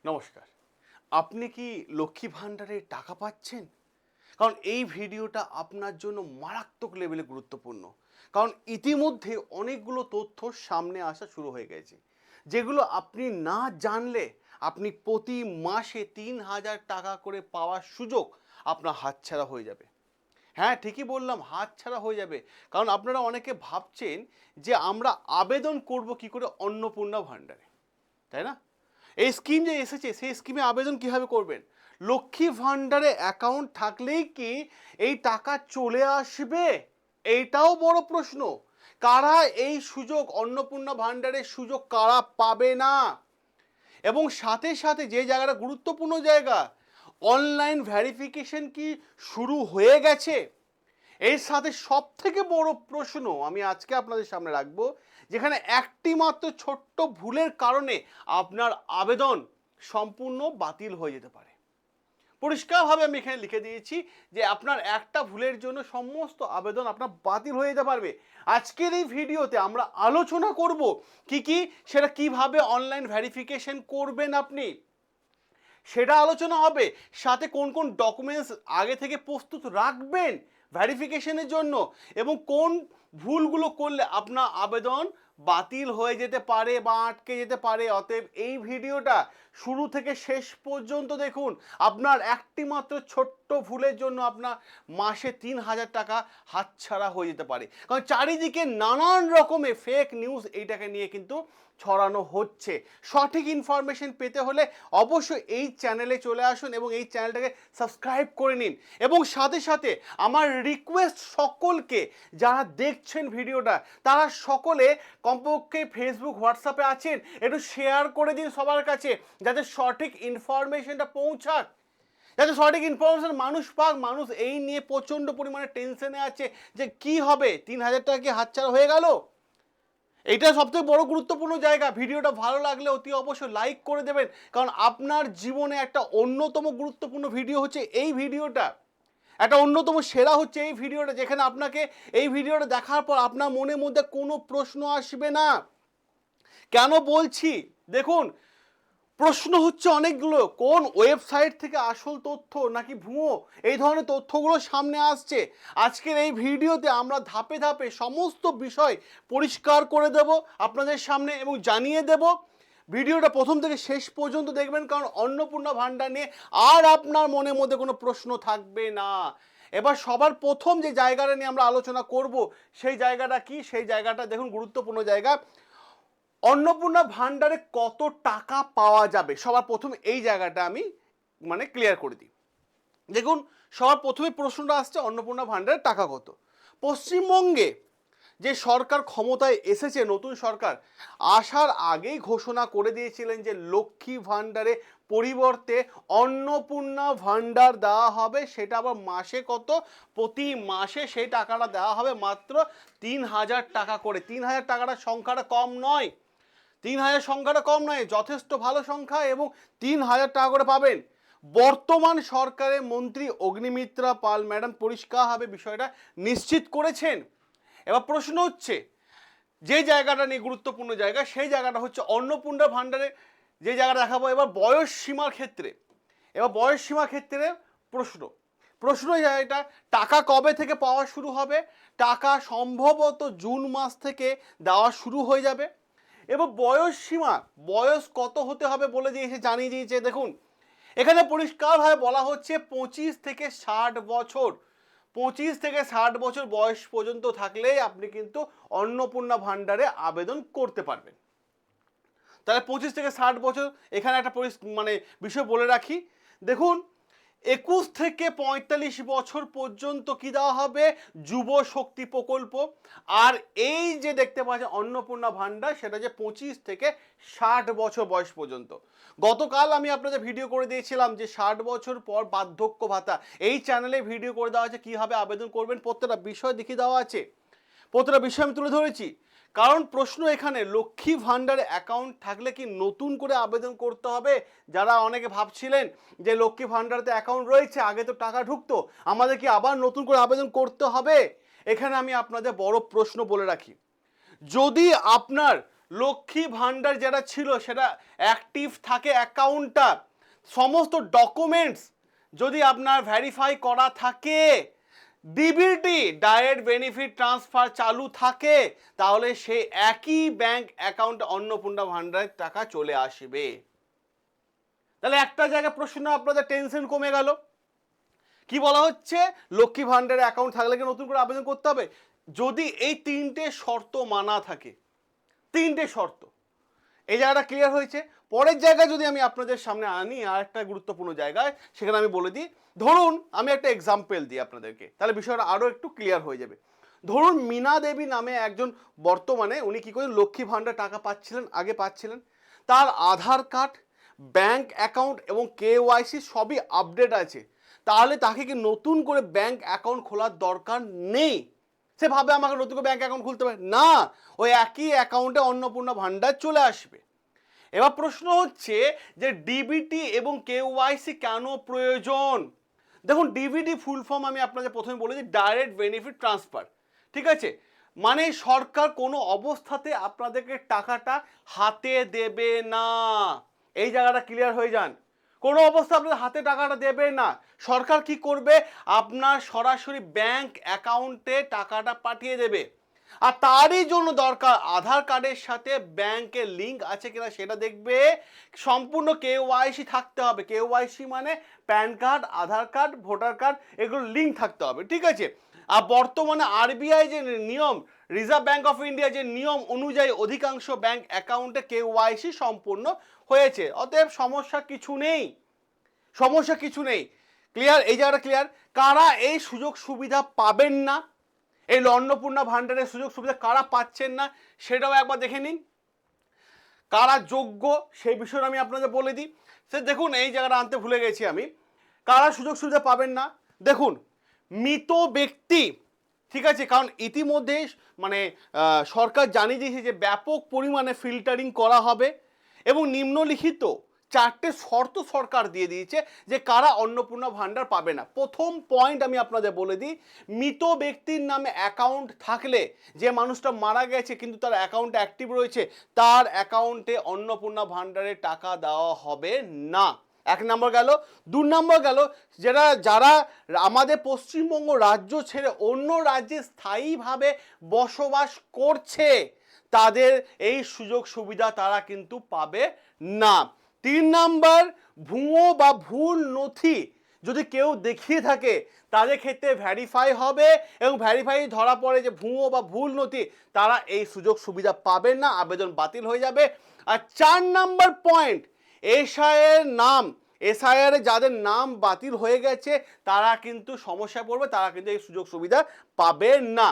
নমস্কার। আপনি কি লক্ষ্মী ভাণ্ডারে টাকা পাচ্ছেন? কারণ এই ভিডিওটা আপনার জন্য মারাত্মক লেভেলে গুরুত্বপূর্ণ। কারণ ইতিমধ্যে অনেকগুলো তথ্য সামনে আসা শুরু হয়ে গেছে। যেগুলো আপনি না জানলে আপনি প্রতি মাসে ৩,০০০ টাকা করে পাওয়ার সুযোগ আপনার হাতছাড়া হয়ে যাবে। হ্যাঁ, ঠিকই বললাম, হাতছাড়া হয়ে যাবে। কারণ আপনারা অনেকে ভাবছেন যে আমরা আবেদন করব কি করে অন্নপূর্ণা ভাণ্ডারে, তাই না? এই স্কিম যে এসেছে সেই স্কিমে আবেদন কিভাবে করবেন? লক্ষ্মী ভাণ্ডারে অ্যাকাউন্ট থাকলেই কি এই টাকা চলে আসবে? এইটাও বড় প্রশ্ন। কারা এই সুযোগ, অন্নপূর্ণা ভাণ্ডারের সুযোগ কারা পাবে না? এবং সাথে সাথে যে জায়গাটা গুরুত্বপূর্ণ জায়গা, অনলাইন ভেরিফিকেশন কি শুরু হয়ে গেছে? এর সাথে সব থেকে বড় প্রশ্ন আমি আজকে আপনাদের সামনে রাখবো, যেখানে একটি মাত্র ছোট্ট ভুলের কারণে আপনার আবেদন সম্পূর্ণ বাতিল হয়ে যেতে পারে। পরিষ্কারভাবে আমি এখানে লিখে দিয়েছি যে আপনার একটা ভুলের জন্য সমস্ত আবেদন আপনার বাতিল হয়ে যেতে পারবে। আজকের এই ভিডিওতে আমরা আলোচনা করব কি সেটা কিভাবে অনলাইন ভেরিফিকেশন করবেন আপনি, সেটা আলোচনা হবে। সাথে কোন কোন ডকুমেন্টস আগে থেকে প্রস্তুত রাখবেন ভেরিফিকেশনের জন্য, এবং কোন ভুলগুলো করলে আপনার আবেদন বাতিল হয়ে যেতে পারে বা আটকে যেতে পারে। অতএব এই ভিডিওটা শুরু থেকে শেষ পর্যন্ত দেখুন। আপনার একটি মাত্র ছোট্ট ভুলের জন্য আপনার মাসে ৩,০০০ টাকা হাতছাড়া হয়ে যেতে পারে। কারণ চারিদিকে নানান রকমের ফেক নিউজ এইটাকে নিয়ে কিন্তু ছড়ানো হচ্ছে। সঠিক ইনফরমেশন পেতে হলে অবশ্যই এই চ্যানেলে চলে আসুন এবং এই চ্যানেলটাকে সাবস্ক্রাইব করে নিন। এবং সাথে সাথে আমার রিকোয়েস্ট সকলকে, যারা দেখছেন ভিডিওটা তারা সকলে কমপক্ষে ফেসবুক হোয়াটসঅ্যাপে আছেন, একটু শেয়ার করে দিন সবার কাছে, যাতে সঠিক ইনফরমেশনটা পৌঁছাক, যাতে সঠিক ইনফরমেশন মানুষ পাক। মানুষ এই নিয়ে প্রচণ্ড পরিমাণে টেনশনে আছে যে কি হবে, ৩,০০০ টাকা কি হাতছাড়া হয়ে গেল। এটা সবথেকে বড় গুরুত্বপূর্ণ জায়গা। ভিডিওটা ভালো লাগলে অতি অবশ্যই লাইক করে দেবেন, কারণ আপনার জীবনে একটা অন্যতম গুরুত্বপূর্ণ ভিডিও হচ্ছে এই ভিডিওটা। একটা অন্যতম সেরা হচ্ছে এই ভিডিওটা, যেখানে আপনাকে এই ভিডিওটা দেখার পর আপনার মনের মধ্যে কোনো প্রশ্ন আসবে না। কেন বলছি দেখুন, প্রশ্ন হচ্ছে অনেকগুলো, কোন ওয়েবসাইট থেকে আসল তথ্য নাকি ভুয়ো, এই ধরনের তথ্যগুলো সামনে আসছে। আজকের এই ভিডিওতে আমরা ধাপে ধাপে সমস্ত বিষয় পরিষ্কার করে দেব আপনাদের সামনে এবং জানিয়ে দেব। ভিডিওটা প্রথম থেকে শেষ পর্যন্ত দেখবেন, কারণ অন্নপূর্ণা ভাণ্ডার নিয়ে আর আপনার মনের মধ্যে কোনো প্রশ্ন থাকবে না। এবার সবার প্রথম যে জায়গাটা নিয়ে আমরা আলোচনা করব সেই জায়গাটা কি, সেই জায়গাটা দেখুন, গুরুত্বপূর্ণ জায়গা। অন্নপূর্ণা ভাণ্ডারে কত টাকা পাওয়া যাবে, সবার প্রথমে এই জায়গাটা আমি ক্লিয়ার করে দিই। দেখুন, সবার প্রথমে প্রশ্নটা আসছে অন্নপূর্ণা ভাণ্ডারের টাকা কত। পশ্চিমবঙ্গে যে সরকার ক্ষমতায় এসেছে, নতুন সরকার আসার আগেই ঘোষণা করে দিয়েছিলেন যে লক্ষ্মী ভাণ্ডারে পরিবর্তে অন্নপূর্ণা ভাণ্ডার দেওয়া হবে। সেটা আবার মাসে কত, প্রতি মাসে সেই টাকাটা দেওয়া হবে মাত্র ৩,০০০ টাকা করে। ৩,০০০ টাকাটা সংখ্যাটা কম নয়, ৩,০০০ সংখ্যাটা কম নয়, যথেষ্ট ভালো সংখ্যা, এবং ৩,০০০ টাকা করে পাবেন। বর্তমান সরকারের মন্ত্রী অগ্নিমিত্রা পাল ম্যাডাম পরিষ্কারভাবে বিষয়টা নিশ্চিত করেছেন। এবার প্রশ্ন হচ্ছে, যে জায়গাটা নিয়ে গুরুত্বপূর্ণ জায়গা, সেই জায়গাটা হচ্ছে অন্নপূর্ণা ভাণ্ডারে যে জায়গাটা দেখাবো। এবার বয়স সীমার ক্ষেত্রে, প্রশ্ন এটা, টাকা কবে থেকে পাওয়া শুরু হবে? টাকা সম্ভবত জুন মাস থেকে দেওয়া শুরু হয়ে যাবে। এবার বয়স সীমা, বয়স কত হতে হবে বলে দিয়েছে, জানিয়ে দিয়েছে। দেখুন, এখানে পরিষ্কারভাবে বলা হচ্ছে 25 থেকে 60 বছর, 25 থেকে 60 বছর বয়স পর্যন্ত থাকলেই আপনি কিন্তু অন্নপূর্ণা ভাণ্ডারে আবেদন করতে পারবেন। তাহলে 25 থেকে 60 বছর, এখানে একটা বিষয় বলে রাখি। দেখুন, 21 থেকে 45 বছর পর্যন্ত কি দেওয়া হবে, যুব শক্তি প্রকল্প। আর এই যে দেখতে পাচ্ছেন অন্নপূর্ণা ভাণ্ডার, সেটা যে 25 থেকে 60 বছর বয়স পর্যন্ত। গতকাল আমি আপনাদের ভিডিও করে দিয়েছিলাম যে 60 বছর পর বার্ধক্য ভাতা, এই চ্যানেলে ভিডিও করে দেওয়া আছে কীভাবে আবেদন করবেন, প্রত্যেকটা বিষয় দেখিয়ে দেওয়া আছে, প্রত্যেকটা বিষয় আমি তুলে ধরেছি। কারণ প্রশ্ন এখানে, লক্ষ্মী ভাণ্ডারে অ্যাকাউন্ট থাকলে কি নতুন করে আবেদন করতে হবে? যারা অনেকে ভাবছিলেন যে লক্ষ্মী ভাণ্ডারেতে অ্যাকাউন্ট রয়েছে, আগে তো টাকা ঢুকতো, আমাদের কি আবার নতুন করে আবেদন করতে হবে? এখানে আমি আপনাদের বড় প্রশ্ন বলে রাখি, যদি আপনার লক্ষ্মী ভাণ্ডার যেটা ছিল সেটা অ্যাক্টিভ থাকে অ্যাকাউন্টটা, সমস্ত ডকুমেন্টস যদি আপনার ভেরিফাই করা থাকে, ডিবিটি ডাইরেক্ট বেনিফিট ট্রান্সফার চালু থাকে, তাহলে সেই একই ব্যাংক অ্যাকাউন্টে অন্নপূর্ণা ভাণ্ডারের টাকা চলে আসবে। তাহলে একটা জায়গায় প্রশ্ন, আপনাদের টেনশন কমে গেল। কি বলা হচ্ছে, লক্ষ্মী ভাণ্ডারের অ্যাকাউন্ট থাকলে কি নতুন করে আবেদন করতে হবে? যদি এই তিনটে শর্ত মানা থাকে, তিনটে শর্ত, এই জায়গাটা ক্লিয়ার হয়েছে। পরের জায়গায় যদি আমি আপনাদের সামনে আনি আর একটা গুরুত্বপূর্ণ জায়গায়, সেখানে আমি বলে দিই, ধরুন আমি একটা এক্সাম্পল দিই আপনাদেরকে, তাহলে বিষয়টা আরও একটু ক্লিয়ার হয়ে যাবে। ধরুন মীনা দেবী নামে একজন, বর্তমানে উনি কী করেন, লক্ষ্মী ভাণ্ডার টাকা পাচ্ছিলেন, আগে পাচ্ছিলেন, তার আধার কার্ড, ব্যাংক অ্যাকাউন্ট এবং কেওয়াইসি সবই আপডেট আছে, তাহলে তাকে কি নতুন করে ব্যাংক অ্যাকাউন্ট খোলার দরকার নেই? সে ভাবে আমাকে নতুন করে ব্যাংক অ্যাকাউন্ট খুলতে হবে না, ওই একই অ্যাকাউন্টে অন্নপূর্ণা ভাণ্ডার চলে আসবে। এবার প্রশ্ন হচ্ছে যে ডিবিটি এবং কেওয়াইসি কেন প্রয়োজন? দেখুন, ডিবিটি ফুল ফর্ম আমি আপনাদের প্রথমে বলেছি, ডাইরেক্ট বেনিফিট ট্রান্সফার, ঠিক আছে? মানে সরকার কোনো অবস্থাতে আপনাদেরকে টাকাটা হাতে দেবে না, এই জায়গাটা ক্লিয়ার হয়ে যান। কোনো অবস্থা আপনাদের হাতে টাকাটা দেবে না। সরকার কি করবে, আপনার সরাসরি ব্যাংক অ্যাকাউন্টে টাকাটা পাঠিয়ে দেবে। আর তারই জন্য দরকার আধার কার্ডের সাথে ব্যাংকের লিঙ্ক আছে কিনা সেটা দেখবে, সম্পূর্ণ কেওয়াইসি থাকতে হবে। কেওয়াইসি মানে প্যান কার্ড, আধার কার্ড, ভোটার কার্ড, এগুলো লিঙ্ক থাকতে হবে, ঠিক আছে? আর বর্তমানে আরবিআই যে নিয়ম, রিজার্ভ ব্যাংক অফ ইন্ডিয়া যে নিয়ম অনুযায়ী অধিকাংশ ব্যাংক অ্যাকাউন্টে কেওয়াইসি সম্পূর্ণ হয়েছে, অতএব সমস্যা কিছু নেই, সমস্যা কিছু নেই। ক্লিয়ার? এই জায়গাটা ক্লিয়ার। কারা এই সুযোগ সুবিধা পাবেন না, এই অন্নপূর্ণা ভাণ্ডারের সুযোগ সুবিধা কারা পাচ্ছেন না, সেটাও একবার দেখে নিন। কারা যোগ্য সেই বিষয়ে আমি আপনাদের বলে দিই। সে দেখুন, এই জায়গাটা আনতে ভুলে গেছি আমি, কারা সুযোগ সুবিধা পাবেন না। দেখুন, মৃত ব্যক্তি, ঠিক আছে, কারণ ইতিমধ্যে মানে সরকার জানিয়ে দিয়েছে যে ব্যাপক পরিমাণে ফিল্টারিং করা হবে এবং নিম্নলিখিত চারটে শর্ত সরকার দিয়ে দিয়েছে যে কারা অন্নপূর্ণা ভাণ্ডার পাবে না। প্রথম পয়েন্ট আমি আপনাদের বলে দিই, মৃত ব্যক্তির নামে অ্যাকাউন্ট থাকলে, যে মানুষটা মারা গেছে কিন্তু তার অ্যাকাউন্ট অ্যাক্টিভ রয়েছে, তার অ্যাকাউন্টে অন্নপূর্ণা ভাণ্ডারের টাকা দেওয়া হবে না। এক নম্বর গেল। দু নম্বর গেল, যারা আমাদের পশ্চিমবঙ্গ রাজ্য ছেড়ে অন্য রাজ্যে স্থায়ীভাবে বসবাস করছে, তাদের এই সুযোগ সুবিধা তারা কিন্তু পাবে না। তিন নাম্বার, ভুয়ো বা ভুল নথি যদি কেউ দেখিয়ে থাকে, তাদের ক্ষেত্রে ভ্যারিফাই হবে এবং ভ্যারিফাই ধরা পড়ে যে ভুয়ো বা ভুল নথি, তারা এই সুযোগ সুবিধা পাবেন না, আবেদন বাতিল হয়ে যাবে। আর চার নাম্বার পয়েন্ট, এসআইআর যাদের নাম বাতিল হয়ে গেছে তারা কিন্তু সমস্যায় পড়বে, তারা কিন্তু এই সুযোগ সুবিধা পাবে না।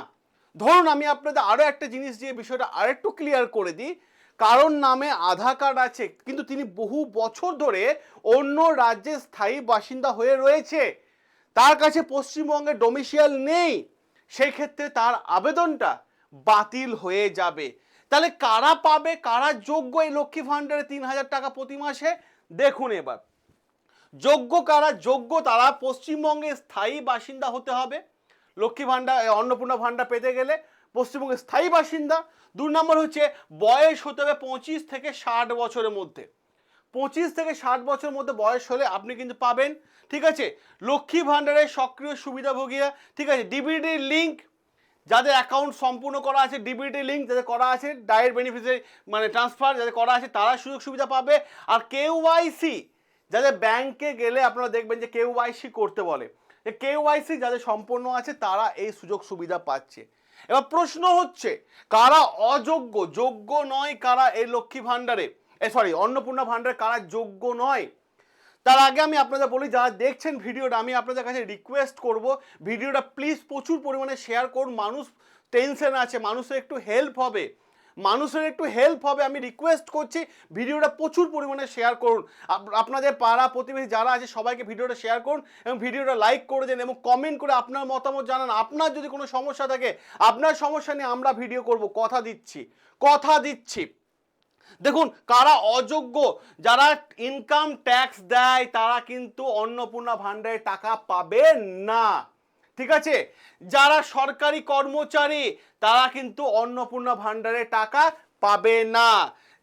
ধরুন আমি আপনাদের আরও একটা জিনিস দিয়ে বিষয়টা আরেকটু ক্লিয়ার করে দিই, কারোর নামে আধার কার্ড আছে কিন্তু তিনি বহু বছর ধরে অন্য রাজ্যে স্থায়ী বাসিন্দা হয়ে রয়েছে, তার কাছে পশ্চিমবঙ্গের ডোমিসাইল নেই, সেই ক্ষেত্রে তার আবেদনটা বাতিল হয়ে যাবে। তাহলে কারা পাবে, কারা যোগ্য এই লক্ষ্মী ভাণ্ডারে ৩,০০০ টাকা প্রতি মাসে? দেখুন এবার, যোগ্য কারা, যোগ্য তারা পশ্চিমবঙ্গের স্থায়ী বাসিন্দা হতে হবে। লক্ষ্মী ভাণ্ডার, অন্নপূর্ণা ভাণ্ডার পেতে গেলে পশ্চিমবঙ্গের স্থায়ী বাসিন্দা। ২ নম্বর হচ্ছে বয়স হতে হবে ২৫ থেকে ৬০ বছরের মধ্যে। ২৫ থেকে ৬০ বছরের মধ্যে বয়স হলে আপনি কিন্তু পাবেন, ঠিক আছে? লক্ষ্মী ভাণ্ডারের সক্রিয় সুবিধাভোগীরা, ঠিক আছে, ডিবিটি লিঙ্ক যাদের অ্যাকাউন্ট সম্পূর্ণ করা আছে, ডিবিটি লিঙ্ক যাদের করা আছে, ডাইরেক্ট বেনিফিশিয়ারি মানে ট্রান্সফার যাদের করা আছে, তারা সুযোগ সুবিধা পাবে। আর কেওয়াইসি যাদের ব্যাংকে গেলে আপনারা দেখবেন যে কেওয়াইসি করতে বলে, কেওয়াইসি যাদের সম্পন্ন আছে তারা এই সুযোগ সুবিধা পাচ্ছে। এবার প্রশ্ন হচ্ছে, কারা অযোগ্য, যোগ্য নয় কারা এই লক্ষ্মী ভাণ্ডারে, অন্নপূর্ণা ভাণ্ডারে কারা যোগ্য নয়? তার আগে আমি আপনাদের বলি, যারা দেখছেন ভিডিওটা, আমি আপনাদের কাছে রিকোয়েস্ট করব ভিডিওটা প্লিজ প্রচুর পরিমাণে শেয়ার করুন। মানুষ টেনশন আছে, মানুষের একটু হেল্প হবে, আমি রিকোয়েস্ট করছি ভিডিওটা প্রচুর পরিমাণে শেয়ার করুন। আপনাদের পাড়া প্রতিবেশী যারা আছে সবাইকে ভিডিওটা শেয়ার করুন এবং ভিডিওটা লাইক করে দেন এবং কমেন্ট করে আপনার মতামত জানান। আপনার যদি কোনো সমস্যা থাকে, আপনার সমস্যা নিয়ে আমরা ভিডিও করব, কথা দিচ্ছি। দেখুন, কারা অযোগ্য, যারা ইনকাম ট্যাক্স দেয় তারা কিন্তু অন্নপূর্ণা ভাণ্ডারে টাকা পাবে না, ঠিক আছে? যারা সরকারি কর্মচারী তারা কিন্তু অন্নপূর্ণা ভাণ্ডারে টাকা পাবে না।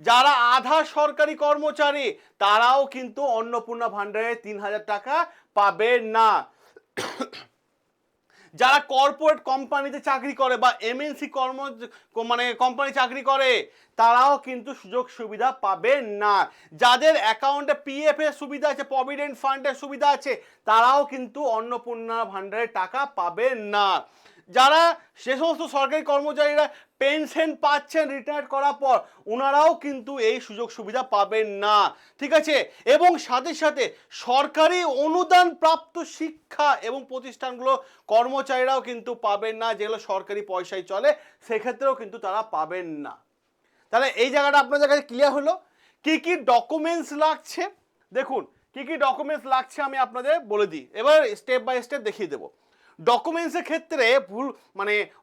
যারা আধা সরকারি কর্মচারী তারাও কিন্তু অন্নপূর্ণা ভান্ডারে 3,000 টাকা পাবে না। যারা কর্পোরেট কোম্পানিতে চাকরি করে বা এমএনসি কোম্পানি চাকরি করে তারাও কিন্তু সুযোগ সুবিধা পাবে না। যাদের অ্যাকাউন্টে পিএফ এর সুবিধা আছে, প্রভিডেন্ট ফান্ডের সুবিধা আছে, তারাও কিন্তু অন্নপূর্ণা ভান্ডারের টাকা পাবে না। যারা সে সমস্ত সরকারি কর্মচারীরা পেনশন পাচ্ছেন রিটায়ার করার পর, ওনারাও কিন্তু এই সুযোগ সুবিধা পাবেন না, ঠিক আছে। এবং সাথে সাথে সরকারি অনুদান প্রাপ্ত শিক্ষা এবং প্রতিষ্ঠানগুলো কর্মচারীরাও কিন্তু পাবেন না, যেগুলো সরকারি পয়সায় চলে, সেক্ষেত্রেও কিন্তু তারা পাবেন না। তাহলে এই জায়গাটা আপনাদের কাছে ক্লিয়ার হলো। কি কি ডকুমেন্টস লাগছে দেখুন, কি কি ডকুমেন্টস লাগছে আমি আপনাদের বলে দিই, এবার স্টেপ বাই স্টেপ দেখিয়ে দেবো। ডকুমেন্টসের ক্ষেত্রে ভুল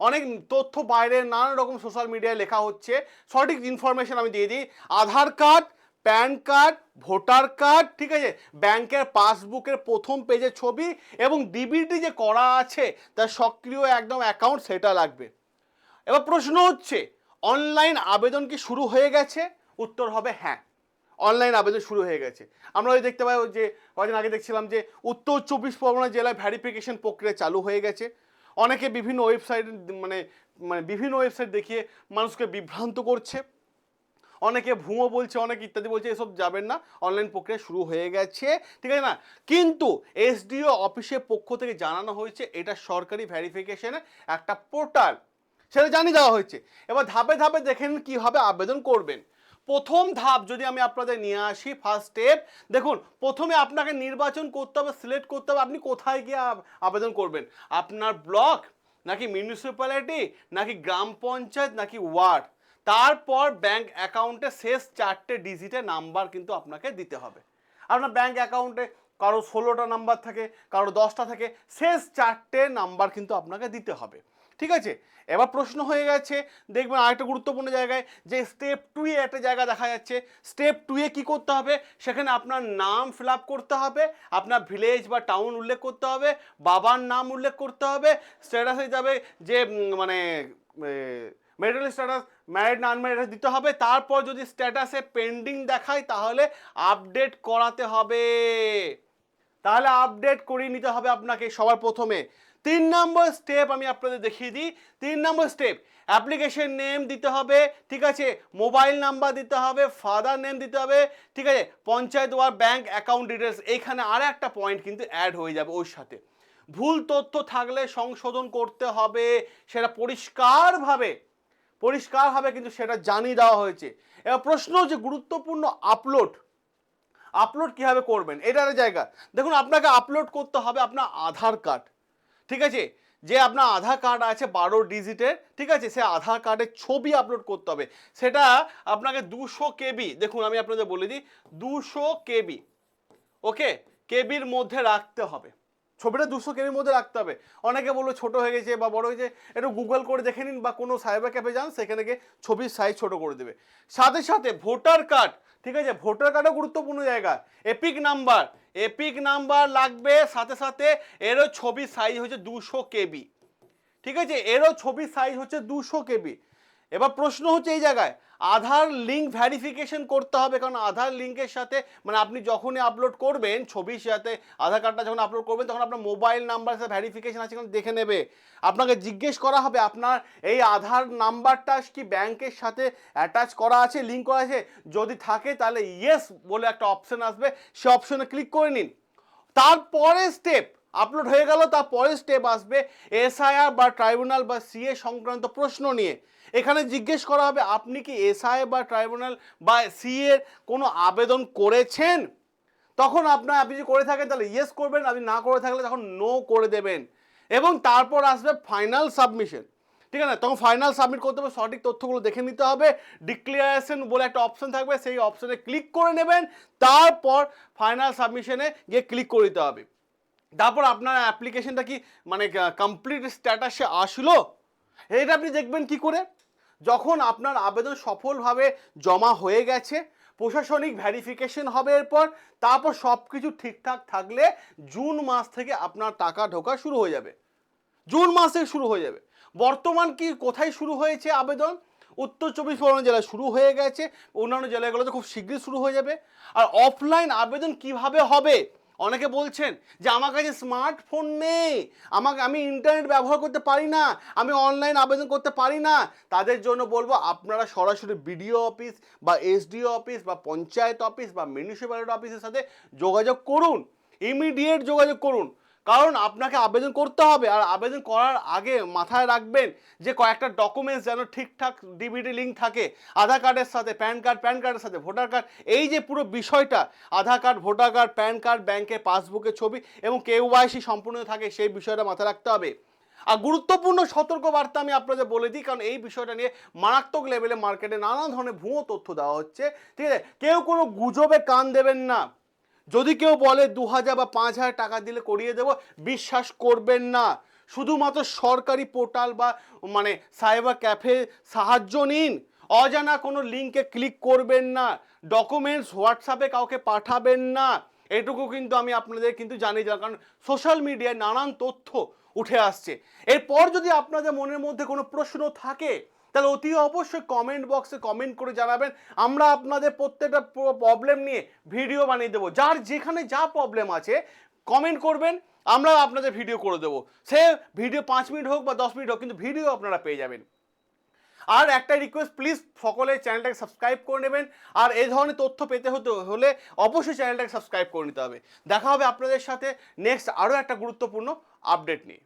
অনেক তথ্য বাইরে নানা রকম সোশ্যাল মিডিয়ায় লেখা হচ্ছে, সঠিক ইনফরমেশন আমি দিয়ে দিই। Aadhaar card, PAN card, voter card, ঠিক আছে, ব্যাংকের পাসবুকের প্রথম পেজের ছবি এবং ডিবিটি যে করা আছে তার সক্রিয় একদম অ্যাকাউন্ট, সেটা লাগবে। এবার প্রশ্ন হচ্ছে অনলাইন আবেদন কি শুরু হয়ে গেছে? উত্তর হবে হ্যাঁ, অনলাইন আবেদন শুরু হয়ে গেছে। আমরা ওই দেখতে পাই যে কয়েকদিন আগে দেখছিলাম যে উত্তর 24 পরগনা জেলায় ভেরিফিকেশন প্রক্রিয়া চালু হয়ে গেছে। অনেকে বিভিন্ন ওয়েবসাইট বিভিন্ন ওয়েবসাইট দেখিয়ে মানুষকে বিভ্রান্ত করছে, অনেকে ভুয়ো বলছে, অনেকে ইত্যাদি বলছে, এসব যাবেন না, অনলাইন প্রক্রিয়া শুরু হয়ে গেছে, ঠিক আছে না। কিন্তু এসডিও অফিসের পক্ষ থেকে জানানো হয়েছে এটা সরকারি ভেরিফিকেশনের একটা পোর্টাল, সেটা জানিয়ে দেওয়া হয়েছে। এবার ধাপে ধাপে দেখেন কীভাবে আবেদন করবেন। প্রথম ধাপ যদি আমি আপনাদের নিয়ে আসি, ফার্স্ট স্টেপ দেখুন, প্রথমে আপনাকে নির্বাচন করতে হবে, সিলেক্ট করতে হবে আপনি কোথায় গিয়ে আবেদন করবেন। আপনার ব্লক নাকি মিউনিসিপ্যালিটি নাকি গ্রাম পঞ্চায়েত নাকি ওয়ার্ড, তারপর ব্যাংক অ্যাকাউন্টে শেষ 4টে ডিজিটের নাম্বার কিন্তু আপনাকে দিতে হবে। আপনার ব্যাংক অ্যাকাউন্টে কারো 16টা নাম্বার থাকে, কারো 10টা থাকে, শেষ 4টে নাম্বার কিন্তু আপনাকে দিতে হবে, ঠিক আছে। এবার প্রশ্ন হয়ে গেছে, দেখবেন আরেকটা গুরুত্বপূর্ণ জায়গায় যে স্টেপ 2 এ একটা জায়গা দেখা যাচ্ছে। স্টেপ 2 এ কী করতে হবে, সেখানে আপনার নাম ফিল আপ করতে হবে, আপনার ভিলেজ বা টাউন উল্লেখ করতে হবে, বাবার নাম উল্লেখ করতে হবে, স্ট্যাটাসে যাবে যে মেরিটাল স্ট্যাটাস ম্যারিড না আনম্যারিড দিতে হবে। তারপর যদি স্ট্যাটাসে পেন্ডিং দেখায় তাহলে আপডেট করাতে হবে, তাহলে আপডেট করিয়ে নিতে হবে আপনাকে সবার প্রথমে। 3 নম্বর স্টেপ আমি আপনাদের দেখিয়ে দিই। 3 নম্বর স্টেপ, অ্যাপ্লিকেশন নেম দিতে হবে, ঠিক আছে, মোবাইল নাম্বার দিতে হবে, ফাদার নেম দিতে হবে, ঠিক আছে, panchayat ward bank account details. এইখানে আর একটা পয়েন্ট কিন্তু অ্যাড হয়ে যাবে ওর সাথে, ভুল তথ্য থাকলে সংশোধন করতে হবে, সেটা পরিষ্কারভাবে কিন্তু সেটা জানিয়ে দেওয়া হয়েছে। এবার প্রশ্ন হচ্ছে গুরুত্বপূর্ণ, আপলোড কীভাবে করবেন, এটার জায়গা দেখুন। আপনাকে আপলোড করতে হবে আপনার আধার কার্ড, ঠিক আছে, যে আপনার আধার কার্ড আছে 12 ডিজিটের, ঠিক আছে, সে আধার কার্ডের ছবি আপলোড করতে হবে। সেটা আপনাকে 200 কেবি, দেখুন আমি আপনাদের বলে দিই 200 কেবি, ওকে, কেবির মধ্যে রাখতে হবে, ছবিটা 200 কেবির মধ্যে রাখতে হবে। অনেকে বললো ছোট হয়ে গেছে বা বড় হয়েছে, একটু গুগল করে দেখে নিন বা কোনো সাইবার ক্যাফে যান, সেখানে গিয়ে ছবির সাইজ ছোট করে দেবে। সাথে সাথে ভোটার কার্ড, ঠিক আছে, ভোটার কার্ডও গুরুত্বপূর্ণ জায়গা। এপিক নাম্বার লাগবে, সাথে সাথে এরও ছবির সাইজ হচ্ছে 200 কেবি, ঠিক আছে, এরও ছবির সাইজ হচ্ছে 200 কেবি। এবার প্রশ্ন হচ্ছে এই জায়গায় আধার লিঙ্ক ভেরিফিকেশন করতে হবে, কারণ আধার লিঙ্কের সাথে আপনি যখনই আপলোড করবেন ছবির সাথে আধার কার্ডটা যখন আপলোড করবেন তখন আপনার মোবাইল নাম্বার সাথে ভেরিফিকেশন আছে কিনা দেখে নেবে। আপনাকে জিজ্ঞেস করা হবে আপনার এই আধার নাম্বারটা কি ব্যাংকের সাথে অ্যাটাচ করা আছে, লিঙ্ক করা আছে, যদি থাকে তাহলে ইয়েস বলে একটা অপশন আসবে, সে অপশনে ক্লিক করে নিন। তারপরে স্টেপ আপলোড হয়ে গেল, তারপরে স্টেপ আসবে এসআইআর বা ট্রাইব্যুনাল বা সিএ সংক্রান্ত প্রশ্ন নিয়ে। এখানে জিজ্ঞেস করা হবে আপনি কি এসআই বা ট্রাইব্যুনাল বা সিএ কোনো আবেদন করেছেন, তখন আপনি যদি করে থাকেন তাহলে ইয়েস করবেন, আপনি না করে থাকলে তখন নো করে দেবেন। এবং তারপর আসবে ফাইনাল সাবমিশন, ঠিক আছে, তখন ফাইনাল সাবমিট করতে হবে, সঠিক তথ্যগুলো দেখে নিতে হবে, ডিক্লারেশন বলে একটা অপশন থাকবে, সেই অপশনে ক্লিক করে নেবেন, তারপর ফাইনাল সাবমিশনে গিয়ে ক্লিক করে দিতে হবে। তারপর আপনার অ্যাপ্লিকেশনটা কি কমপ্লিট স্ট্যাটাসে আসলো, এটা আপনি দেখবেন কি করে, যখন আপনার আবেদন সফলভাবে জমা হয়ে গেছে, প্রশাসনিক ভেরিফিকেশন হবে এরপর, তারপর সব কিছু ঠিকঠাক থাকলে জুন মাস থেকে আপনার টাকা ঢোকা শুরু হয়ে যাবে, জুন মাস থেকে শুরু হয়ে যাবে। বর্তমান কি কোথায় শুরু হয়েছে আবেদন, উত্তর 24 পরগনা জেলায় শুরু হয়ে গেছে, অন্যান্য জেলাগুলোতে খুব শীঘ্রই শুরু হয়ে যাবে। আর অফলাইন আবেদন কিভাবে হবে? অনেকে বলছেন যে আমার কাছে স্মার্টফোন নেই, আমি ইন্টারনেট ব্যবহার করতে পারি না, আমি অনলাইন আবেদন করতে পারি না। তাদের জন্য বলবো আপনারা সরাসরি বিডিও অফিস বা এসডিও অফিস বা পঞ্চায়েত অফিস বা মিউনিসিপ্যালিটি অফিসের সাথে যোগাযোগ করুন, ইমিডিয়েট যোগাযোগ করুন। কারণ আপনাকে আবেদন করতে হবে, আর আবেদন করার আগে মাথায় রাখবেন যে কয়েকটা ডকুমেন্টস যেন ঠিকঠাক ডিবিটি লিঙ্ক থাকে, আধার কার্ডের সাথে প্যান কার্ডের সাথে ভোটার কার্ড, এই যে পুরো বিষয়টা Aadhaar card, voter card, PAN card, ব্যাংকের পাসবুকের ছবি এবং কেওয়াইসি সম্পূর্ণ থাকে, সেই বিষয়টা মাথায় রাখতে হবে। আর গুরুত্বপূর্ণ সতর্ক বার্তা আমি আপনাদের বলে দিই, কারণ এই বিষয়টা নিয়ে মারাত্মক লেভেলে মার্কেটে নানা ধরনের ভুয়ো তথ্য দেওয়া হচ্ছে, ঠিক আছে? কেউ কোনো গুজবে কান দেবেন না। যদি কেউ বলে 2000 বা 5000 টাকা দিলে করিয়ে দেবো, বিশ্বাস করবেন না। শুধুমাত্র সরকারি পোর্টাল বা মানে সাইবার ক্যাফে সাহায্য নিন, অজানা কোনো লিঙ্কে ক্লিক করবেন না, ডকুমেন্টস হোয়াটসঅ্যাপে কাউকে পাঠাবেন না। এটুকু কিন্তু আমি আপনাদের কিন্তু জানিয়ে দিলাম, কারণ সোশ্যাল মিডিয়ায় নানান তথ্য উঠে আসছে। এরপর যদি আপনাদের মনের মধ্যে কোনো প্রশ্ন থাকে তাহলে অতি অবশ্যই কমেন্ট বক্সে কমেন্ট করে জানাবেন। আমরা আপনাদের প্রত্যেকটা প্রবলেম নিয়ে ভিডিও বানিয়ে দেবো। যার যেখানে যা প্রবলেম আছে কমেন্ট করবেন, আমরা আপনাদের ভিডিও করে দেবো। সে ভিডিও 5 মিনিট হোক বা 10 মিনিট হোক, কিন্তু ভিডিও আপনারা পেয়ে যাবেন। আর একটা রিকোয়েস্ট, প্লিজ সকলে চ্যানেলটাকে সাবস্ক্রাইব করে নেবেন। আর এই ধরনের তথ্য পেতে হলে অবশ্যই চ্যানেলটাকে সাবস্ক্রাইব করে নিতে হবে। দেখা হবে আপনাদের সাথে নেক্সট আরও একটা গুরুত্বপূর্ণ আপডেট নিয়ে।